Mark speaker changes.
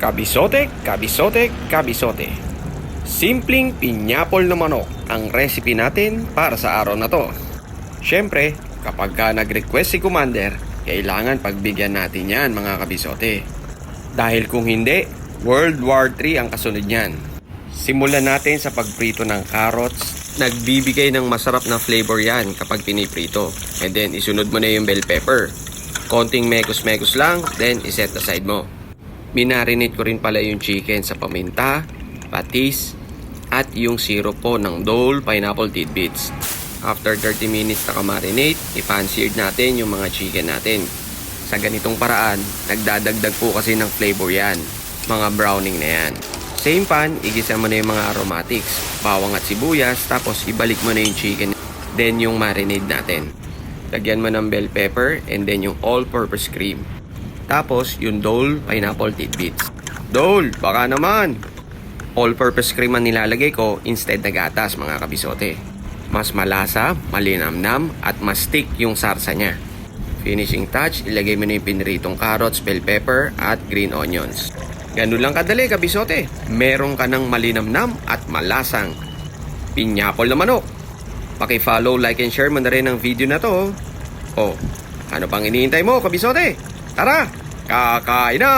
Speaker 1: Kabisote, kabisote, kabisote. Simpleng pinyapol na manok ang recipe natin para sa araw na to. Siyempre, kapag nag-request si Commander, kailangan pagbigyan natin yan mga kabisote. Dahil kung hindi, World War III ang kasunod niyan. Simulan natin sa pagprito ng carrots. Nagbibigay ng masarap na flavor yan kapag piniprito. And then isunod mo na yung bell pepper. Konting mekos-mekos lang, then iset aside mo. Minarinate ko rin pala yung chicken sa paminta, patis, at yung syrup po ng Dole Pineapple Tidbits. After 30 minutes na ka-marinate, i-pan-seared natin yung mga chicken natin. Sa ganitong paraan, nagdadagdag po kasi ng flavor yan. Mga browning na yan. Same pan, igisa mo na yung mga aromatics, bawang at sibuyas, tapos ibalik mo na yung chicken, then yung marinade natin. Lagyan mo ng bell pepper and then yung all-purpose cream. Tapos, yung Dole Pineapple Tidbits. Dole, baka naman! All-purpose cream ang nilalagay ko instead na gatas, mga kabisote. Mas malasa, malinamnam, at mas stick yung sarsa niya. Finishing touch, ilagay mo na yung piniritong carrots, bell pepper, at green onions. Ganun lang kadali, kabisote. Meron ka ng malinamnam at malasang pinyapol na manok. Paki-follow, like, and share mo na rin ang video na to. Oh, ano pang iniintay mo, kabisote? Tara, kakain na!